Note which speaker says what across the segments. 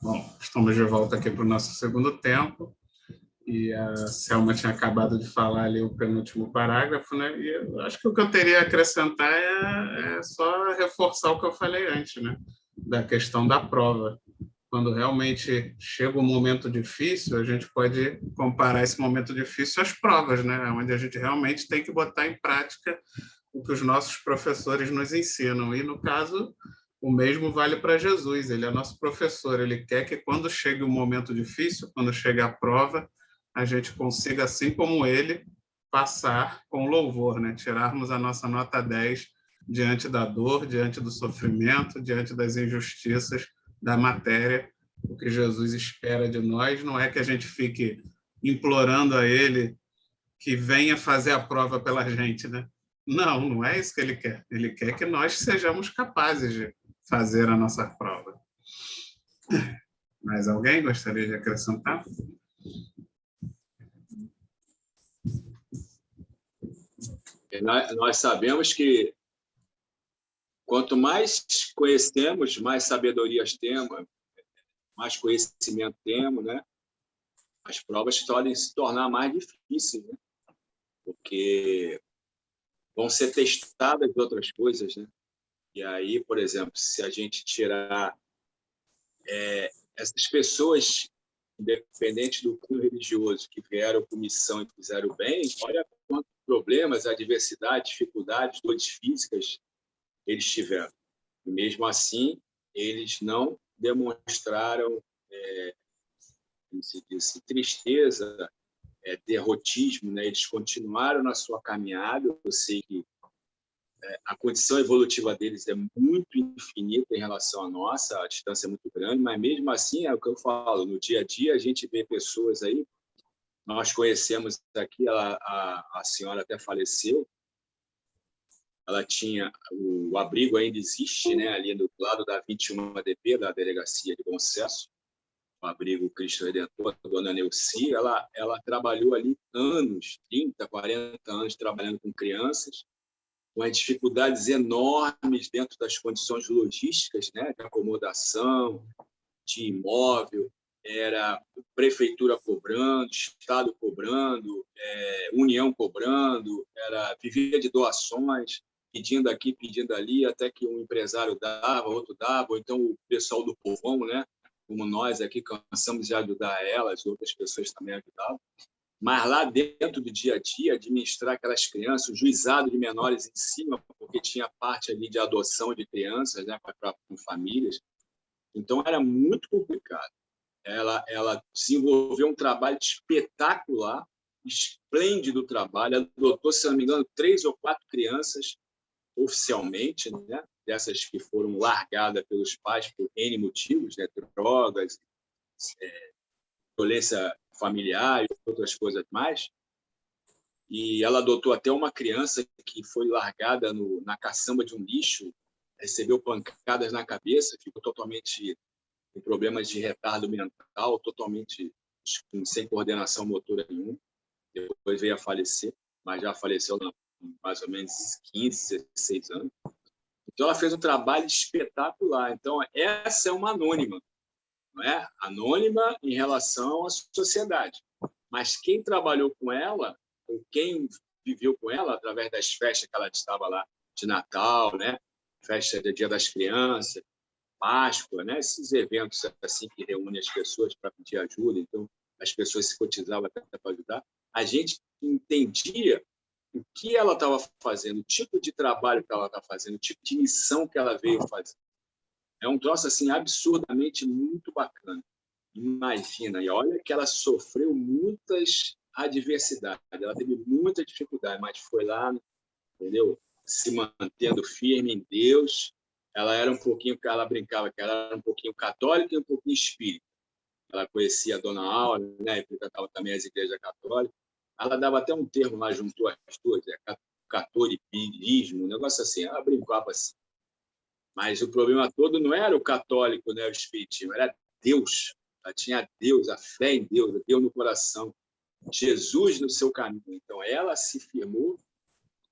Speaker 1: Bom, estamos de volta aqui para o nosso segundo tempo, e a Selma tinha acabado de falar ali o penúltimo parágrafo, né? E eu acho que o que eu teria a acrescentar é só reforçar o que eu falei antes, né? Da questão da prova. Quando realmente chega um momento difícil, a gente pode comparar esse momento difícil às provas, né? Onde a gente realmente tem que botar em prática o que os nossos professores nos ensinam. E, no caso, o mesmo vale para Jesus. Ele é nosso professor. Ele quer que, quando chegue um momento difícil, quando chegue a prova, a gente consiga, assim como ele, passar com louvor, né? Tirarmos a nossa nota 10 diante da dor, diante do sofrimento, diante das injustiças da matéria. O que Jesus espera de nós não é que a gente fique implorando a ele que venha fazer a prova pela gente, né? Não, não é isso que ele quer. Ele quer que nós sejamos capazes de fazer a nossa prova. Mais alguém gostaria de acrescentar?
Speaker 2: Nós sabemos que quanto mais conhecemos, mais sabedorias temos, mais conhecimento temos, né? As provas podem se tornar mais difíceis, né? Porque vão ser testadas outras coisas, né? E aí, por exemplo, se a gente tirar essas pessoas, independente do cunho religioso, que vieram com missão e fizeram bem, olha quantos problemas, adversidades, dificuldades, dores físicas eles tiveram. E mesmo assim, eles não demonstraram como se diz, tristeza, derrotismo, né? Eles continuaram na sua caminhada. Eu sei que a condição evolutiva deles é muito infinita em relação à nossa, a distância é muito grande, mas mesmo assim, é o que eu falo, no dia a dia a gente vê pessoas aí, nós conhecemos aqui, a senhora até faleceu, ela tinha, o abrigo ainda existe, né, ali do lado da 21 ADP, da Delegacia de Bom Sucesso, o abrigo Cristo Redentor, a dona Neuci, ela trabalhou ali anos, 30, 40 anos trabalhando com crianças, com as dificuldades enormes dentro das condições logísticas, né, de acomodação, de imóvel, era prefeitura cobrando, Estado cobrando, União cobrando, vivia de doações, pedindo aqui, pedindo ali, até que um empresário dava, outro dava, ou então o pessoal do povão, né, como nós aqui, cansamos de ajudar elas, outras pessoas também ajudavam. Mas lá dentro do dia a dia, administrar aquelas crianças, o juizado de menores em cima, porque tinha parte ali de adoção de crianças, né, com famílias. Então, era muito complicado. Ela desenvolveu um trabalho espetacular, esplêndido trabalho, adotou, se não me engano, 3 ou 4 crianças oficialmente, né, dessas que foram largadas pelos pais por N motivos, né, drogas, violência familiar e outras coisas mais. E ela adotou até uma criança que foi largada na caçamba de um lixo, recebeu pancadas na cabeça, ficou totalmente com problemas de retardo mental, totalmente sem coordenação motora nenhuma. Depois veio a falecer, mas já faleceu há mais ou menos 15, 16 anos. Então, ela fez um trabalho espetacular. Então, essa é uma anônima, não é? Anônima em relação à sociedade. Mas quem trabalhou com ela, ou quem viveu com ela, através das festas que ela estava lá, de Natal, né? Festa de Dia das Crianças, Páscoa, né? Esses eventos assim que reúnem as pessoas para pedir ajuda, então as pessoas se cotizavam até para ajudar. A gente entendia o que ela estava fazendo, o tipo de trabalho que ela está fazendo, o tipo de missão que ela veio fazer. É um troço assim absurdamente muito bacana. Imagina, e olha que ela sofreu muitas adversidades, ela teve muita dificuldade, mas foi lá, entendeu? Se mantendo firme em Deus. Ela brincava que ela era um pouquinho católica e um pouquinho espírita. Ela conhecia a Dona Aula, né? E frequentava também as igrejas católicas. Ela dava até um termo lá, juntou as duas, catolicismo, um negócio assim. Ela brincava assim. Mas o problema todo não era o católico, né? O espiritismo, era Deus. Ela tinha Deus, a fé em Deus, Deus no coração, Jesus no seu caminho. Então, ela se firmou,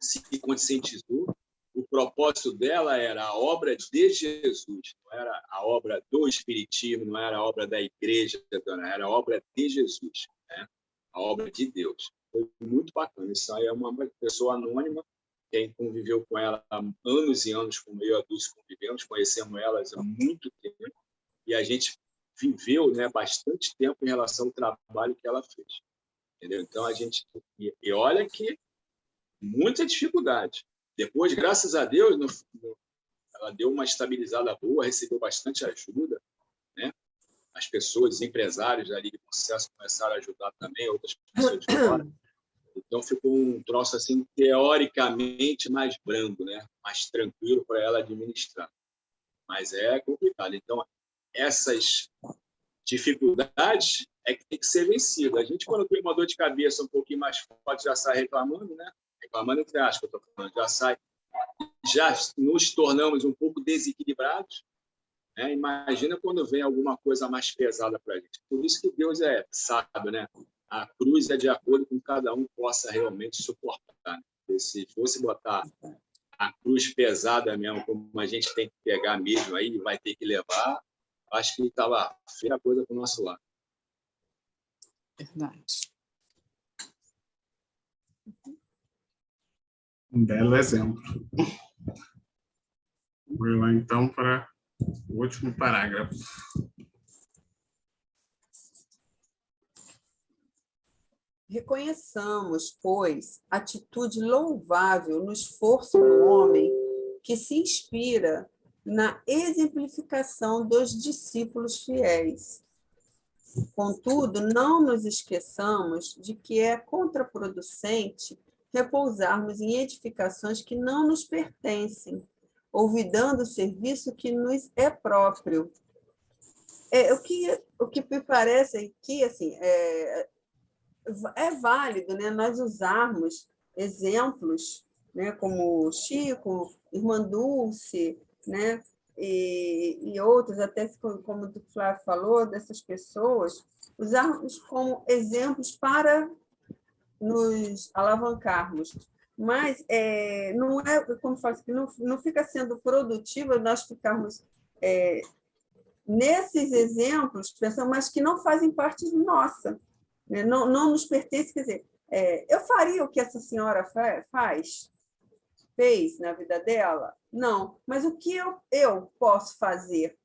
Speaker 2: se conscientizou, o propósito dela era a obra de Jesus, não era a obra do Espiritismo, não era a obra da igreja, não, era a obra de Jesus, né? A obra de Deus. Foi muito bacana. Isso aí é uma pessoa anônima, quem conviveu com ela há anos e anos, como eu e a Dulce convivemos, conhecemos elas há muito tempo, e a gente viveu, né, bastante tempo em relação ao trabalho que ela fez. Entendeu? Então, a gente... E olha que muita dificuldade. Depois, graças a Deus, ela deu uma estabilizada boa, recebeu bastante ajuda, né? As pessoas, os empresários ali de processo começaram a ajudar também, outras pessoas de fora. Então, ficou um troço, assim, teoricamente mais brando, né? Mais tranquilo para ela administrar. Mas é complicado. Então, essas dificuldades é que tem que ser vencida. A gente, quando tem uma dor de cabeça um pouquinho mais forte, já sai reclamando, né? Reclamando entre aspas, eu estou falando, já nos tornamos um pouco desequilibrados, né? Imagina quando vem alguma coisa mais pesada para a gente. Por isso que Deus é sábio, né? A cruz é de acordo com que cada um possa realmente suportar, né? Se fosse botar a cruz pesada mesmo, como a gente tem que pegar mesmo aí, vai ter que levar, acho que estava feia a coisa para o nosso lado.
Speaker 3: Verdade.
Speaker 1: Um belo exemplo. Vamos lá, então, para o último parágrafo.
Speaker 3: Reconheçamos, pois, atitude louvável no esforço do homem que se inspira na exemplificação dos discípulos fiéis. Contudo, não nos esqueçamos de que é contraproducente repousarmos em edificações que não nos pertencem, olvidando o serviço que nos é próprio. O que me parece que assim, é válido, né, nós usarmos exemplos, né, como Chico, Irmã Dulce, né, e outros, até como o Flávio falou, dessas pessoas, usarmos como exemplos para nos alavancarmos. Mas não é, como falo assim, não fica sendo produtivo nós ficarmos nesses exemplos, pensando, mas que não fazem parte de nossa, né? Não nos pertence, quer dizer, eu faria o que essa senhora fez na vida dela? Não, mas o que eu posso fazer?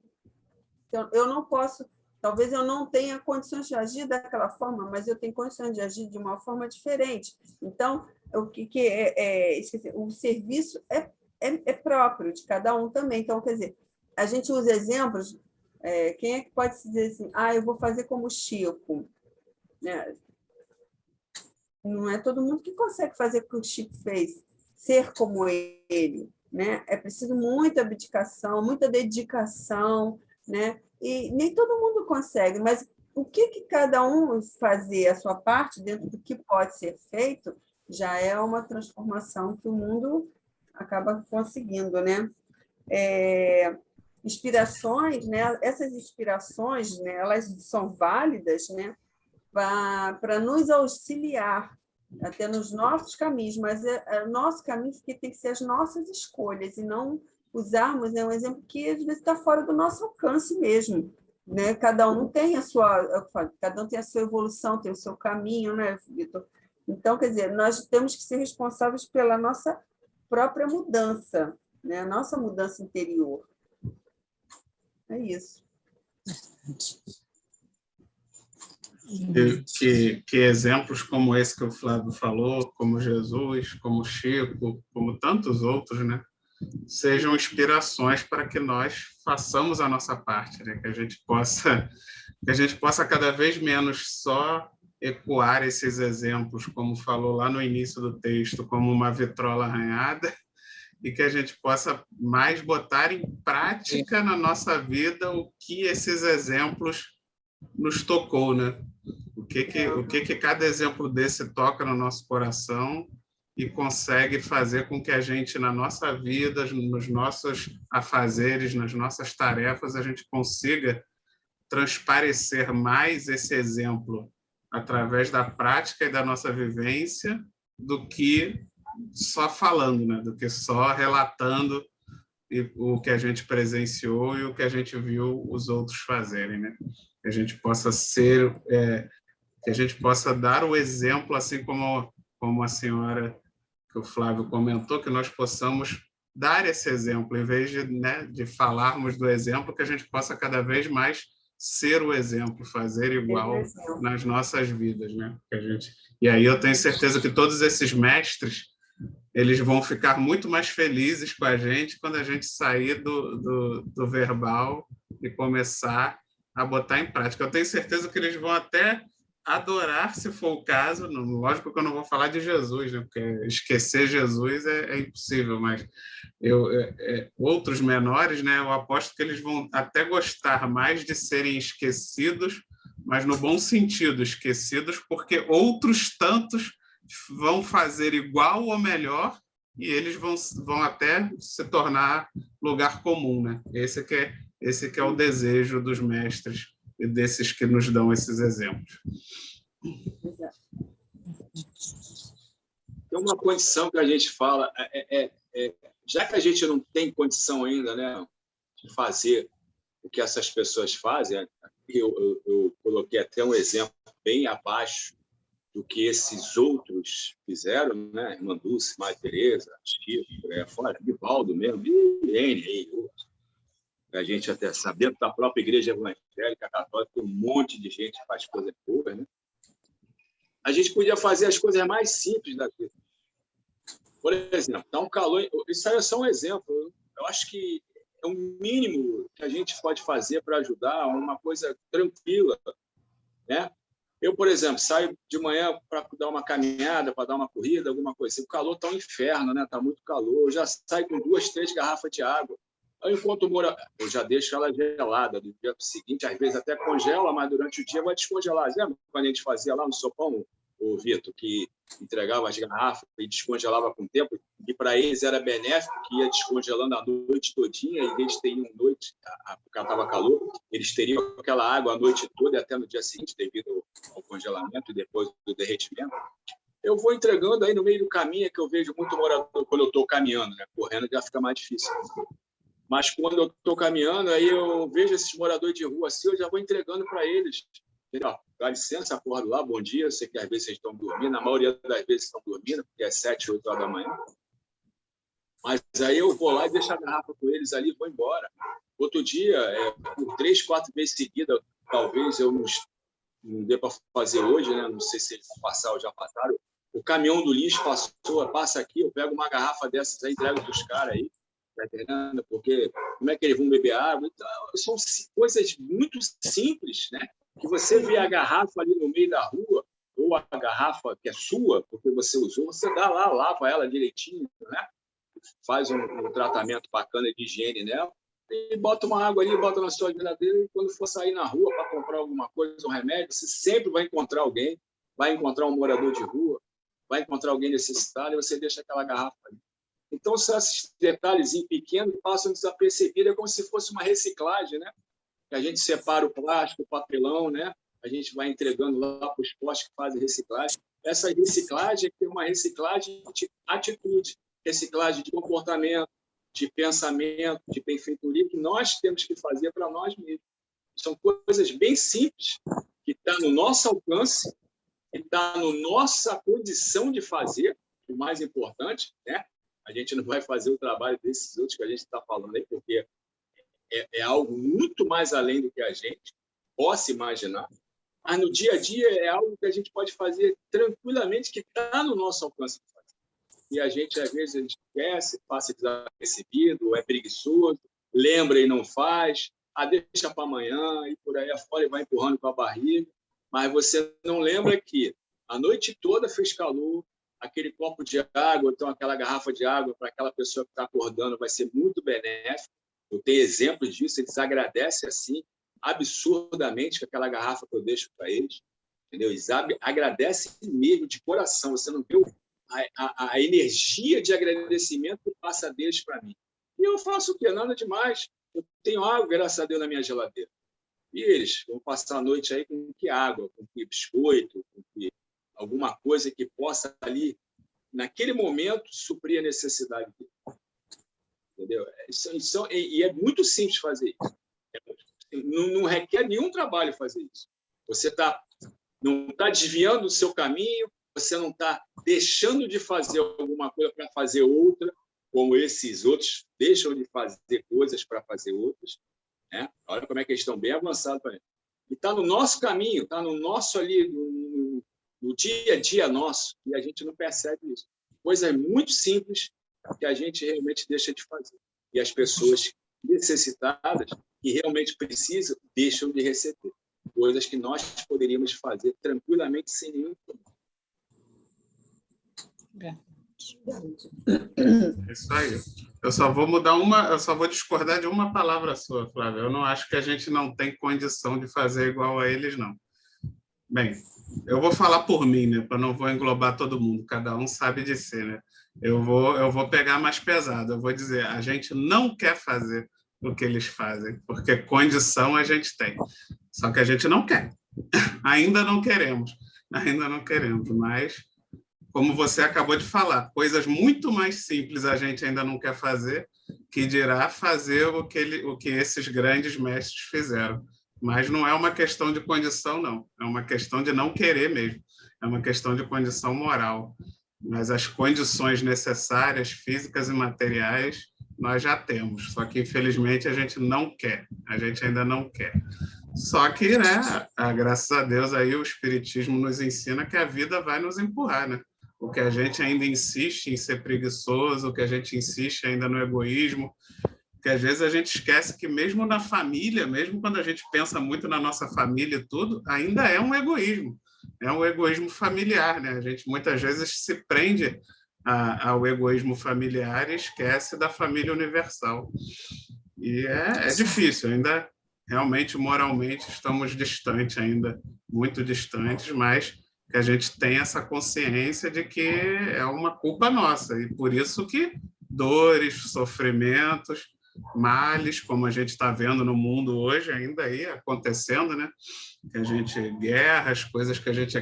Speaker 3: Então, eu não posso, talvez eu não tenha condições de agir daquela forma, mas eu tenho condições de agir de uma forma diferente. Então, o serviço é próprio de cada um também. Então, quer dizer, a gente usa exemplos, quem é que pode se dizer assim, eu vou fazer como o Chico, né? Não é todo mundo que consegue fazer o que o Chico fez, ser como ele, né? É preciso muita abdicação, muita dedicação, né? E nem todo mundo consegue, mas o que cada um fazer a sua parte dentro do que pode ser feito já é uma transformação que o mundo acaba conseguindo, né? Inspirações, né? Essas inspirações, né? Elas são válidas, né? Para nos auxiliar até nos nossos caminhos, mas o nosso caminho que tem que ser as nossas escolhas e não usarmos, né, um exemplo que às vezes está fora do nosso alcance mesmo, né? Cada um tem a sua evolução, tem o seu caminho, né, Vitor? Então, quer dizer, nós temos que ser responsáveis pela nossa própria mudança, né? A nossa mudança interior. É isso.
Speaker 1: Que exemplos como esse que o Flávio falou, como Jesus, como Chico, como tantos outros, né, sejam inspirações para que nós façamos a nossa parte, né, que a gente possa cada vez menos só ecoar esses exemplos, como falou lá no início do texto, como uma vitrola arranhada, e que a gente possa mais botar em prática na nossa vida o que esses exemplos nos tocou, né? O que cada exemplo desse toca no nosso coração e consegue fazer com que a gente, na nossa vida, nos nossos afazeres, nas nossas tarefas, a gente consiga transparecer mais esse exemplo através da prática e da nossa vivência do que só falando, né, do que só relatando o que a gente presenciou e o que a gente viu os outros fazerem, né? Que a gente possa que a gente possa dar o exemplo, assim como a senhora, que o Flávio comentou, que nós possamos dar esse exemplo, em vez de, né, de falarmos do exemplo, que a gente possa cada vez mais ser o exemplo, fazer igual nas nossas vidas, né? E aí eu tenho certeza que todos esses mestres, eles vão ficar muito mais felizes com a gente quando a gente sair do verbal e começar a botar em prática. Eu tenho certeza que eles vão até adorar, se for o caso. Lógico que eu não vou falar de Jesus, né? Porque esquecer Jesus é impossível, mas outros menores, né? Eu aposto que eles vão até gostar mais de serem esquecidos, mas no bom sentido, esquecidos, porque outros tantos vão fazer igual ou melhor e eles vão até se tornar lugar comum, né? Esse que é o desejo dos mestres e desses que nos dão esses exemplos.
Speaker 2: Tem uma condição que a gente fala, já que a gente não tem condição ainda, né, de fazer o que essas pessoas fazem, eu coloquei até um exemplo bem abaixo do que esses outros fizeram, né? Irmã Dulce, Maria Tereza, Chico, fora, Vivaldo mesmo, e a gente até sabendo da própria igreja evangélica, católica, tem um monte de gente que faz coisas boas, né? A gente podia fazer as coisas mais simples da vida. Por exemplo, dá um calor. Isso aí é só um exemplo. Eu acho que é o mínimo que a gente pode fazer para ajudar, uma coisa tranquila, né? Eu, por exemplo, saio de manhã para dar uma caminhada, para dar uma corrida, alguma coisa assim. O calor está um inferno, né? Está muito calor. Eu já saio com 2, 3 garrafas de água. Aí, enquanto eu já deixo ela gelada. No dia seguinte, às vezes até congela, mas durante o dia vai descongelar. Lembra quando a gente fazia lá no Sopão, o Vitor, que entregava as garrafas e descongelava com o tempo? E para eles era benéfico, que ia descongelando a noite todinha, e eles teriam noite, porque estava calor, eles teriam aquela água a noite toda e até no dia seguinte, devido ao congelamento e depois do derretimento. Eu vou entregando aí no meio do caminho, que eu vejo muito morador quando eu estou caminhando, né? Correndo já fica mais difícil. Mas quando eu estou caminhando, aí eu vejo esses moradores de rua assim, eu já vou entregando para eles. Dá licença, acordo lá, bom dia. Eu sei que às vezes vocês estão dormindo, a maioria das vezes estão dormindo, porque é 7, 8 horas da manhã. Mas aí eu vou lá e deixo a garrafa com eles ali e vou embora. Outro dia, por 3, 4 vezes seguidas, talvez eu não dê para fazer hoje, né? Não sei se eles vão passar ou já passaram. O caminhão do lixo passa aqui, eu pego uma garrafa dessas aí, entrego para os caras aí, tá entendendo? Porque como é que eles vão beber água? Então, são coisas muito simples, né? Que você vê a garrafa ali no meio da rua, ou a garrafa que é sua, porque você usou, você dá lá, lava ela direitinho, né? Faz um tratamento bacana de higiene nela, e bota uma água ali, bota na sua geladeira, e quando for sair na rua para comprar alguma coisa, um remédio, você sempre vai encontrar alguém, vai encontrar um morador de rua, vai encontrar alguém necessitado, e você deixa aquela garrafa ali. Então, são esses detalhes pequenos que passam desapercebidos, é como se fosse uma reciclagem, né? Que a gente separa o plástico, o papelão, né? A gente vai entregando lá para os postos que fazem reciclagem. Essa reciclagem é uma reciclagem de atitude, reciclagem de comportamento, de pensamento, de benfeitoria, que nós temos que fazer para nós mesmos. São coisas bem simples, que estão no nosso alcance, que está na nossa condição de fazer, o mais importante, né? A gente não vai fazer o trabalho desses outros que a gente está falando aí, porque é algo muito mais além do que a gente possa imaginar, mas no dia a dia é algo que a gente pode fazer tranquilamente, que está no nosso alcance de fazer. E a gente, às vezes, a gente esquece, passa desapercebido, é preguiçoso, lembra e não faz, deixa para amanhã, e por aí afora, e vai empurrando com a barriga, mas você não lembra que a noite toda fez calor, aquele copo de água, então aquela garrafa de água para aquela pessoa que está acordando vai ser muito benéfico. Eu tenho exemplos disso, eles agradecem assim, absurdamente, com aquela garrafa que eu deixo para eles. Entendeu? Eles agradecem mesmo, de coração. Você não vê a energia de agradecimento que passa deles para mim. E eu faço o quê? Nada demais. Eu tenho água, graças a Deus, na minha geladeira. E eles vão passar a noite aí com que água, com que biscoito, com que alguma coisa que possa ali naquele momento, suprir a necessidade dele. Entendeu? E é muito simples fazer isso. Não requer nenhum trabalho fazer isso. Você não está desviando do seu caminho, você não está deixando de fazer alguma coisa para fazer outra, como esses outros deixam de fazer coisas para fazer outras. Né? Olha como é que eles estão bem avançados para isso. E está no nosso caminho, está no nosso ali, no dia a dia nosso, e a gente não percebe isso. Coisas muito simples que a gente realmente deixa de fazer. E as pessoas necessitadas, que realmente precisam, deixam de receber. Coisas que nós poderíamos fazer tranquilamente, sem nenhum problema.
Speaker 1: É isso aí. Eu só vou discordar de uma palavra sua, Flávia. Eu não acho que a gente não tem condição de fazer igual a eles, não. Bem, eu vou falar por mim, né? Para não vou englobar todo mundo. Cada um sabe de si, né? Eu vou pegar mais pesado. Eu vou dizer, a gente não quer fazer o que eles fazem, porque condição a gente tem. Só que a gente não quer. Ainda não queremos, mas como você acabou de falar, coisas muito mais simples a gente ainda não quer fazer, que dirá fazer o que esses grandes mestres fizeram. Mas não é uma questão de condição, não. É uma questão de não querer mesmo. É uma questão de condição moral. Mas as condições necessárias, físicas e materiais, nós já temos. Só que, infelizmente, a gente não quer. A gente ainda não quer. Só que, né, graças a Deus, aí o Espiritismo nos ensina que a vida vai nos empurrar, né? O que a gente ainda insiste em ser preguiçoso, o que a gente insiste ainda no egoísmo, porque às vezes a gente esquece que mesmo na família, mesmo quando a gente pensa muito na nossa família e tudo, ainda é um egoísmo familiar, né? A gente muitas vezes se prende ao egoísmo familiar e esquece da família universal. E é difícil, ainda realmente, moralmente, estamos distantes ainda, muito distantes, mas que a gente tem essa consciência de que é uma culpa nossa, e por isso que dores, sofrimentos, males, como a gente está vendo no mundo hoje, ainda aí acontecendo, né? Que guerras, coisas que a gente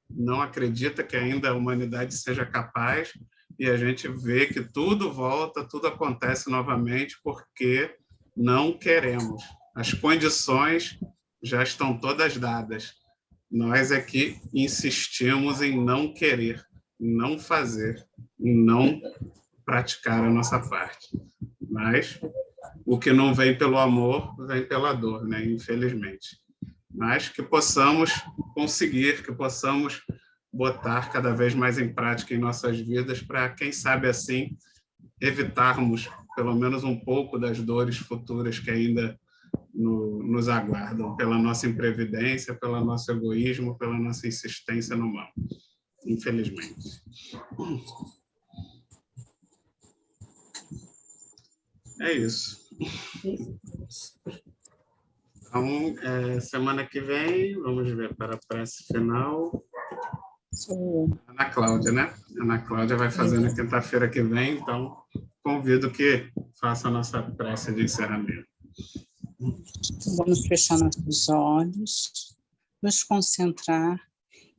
Speaker 1: não acredita que ainda a humanidade seja capaz, e a gente vê que tudo volta, tudo acontece novamente porque não queremos. As condições já estão todas dadas. Nós aqui insistimos em não querer, em não fazer, em não praticar a nossa parte. Mas o que não vem pelo amor, vem pela dor, né? Infelizmente. Mas que possamos conseguir, que possamos botar cada vez mais em prática em nossas vidas para, quem sabe assim, evitarmos pelo menos um pouco das dores futuras que ainda nos aguardam, pela nossa imprevidência, pelo nosso egoísmo, pela nossa insistência no mal, infelizmente. É isso. Então, semana que vem, vamos ver para a prece final. Ana Cláudia, né? Ana Cláudia vai fazer na quinta-feira que vem, então convido que faça a nossa prece de encerramento.
Speaker 4: Vamos fechar nossos olhos, nos concentrar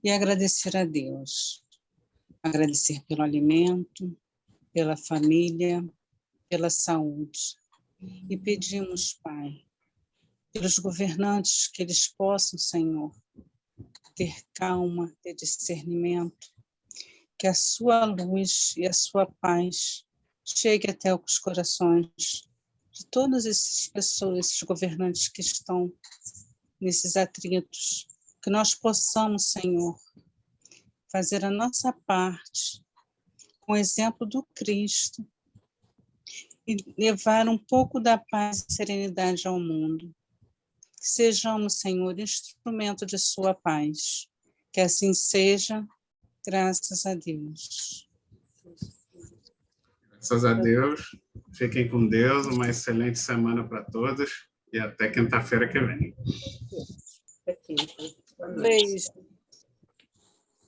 Speaker 4: e agradecer a Deus. Agradecer pelo alimento, pela família, pela saúde. E pedimos, Pai, pelos governantes, que eles possam, Senhor, ter calma, ter discernimento, que a sua luz e a sua paz chegue até os corações de todas essas pessoas, esses governantes que estão nesses atritos, que nós possamos, Senhor, fazer a nossa parte com o exemplo do Cristo e levar um pouco da paz e serenidade ao mundo. Que sejamos, Senhor, instrumento de sua paz. Que assim seja, graças a Deus.
Speaker 1: Graças a Deus. Fiquem com Deus. Uma excelente semana para todos. E até quinta-feira que vem.
Speaker 4: Beijo.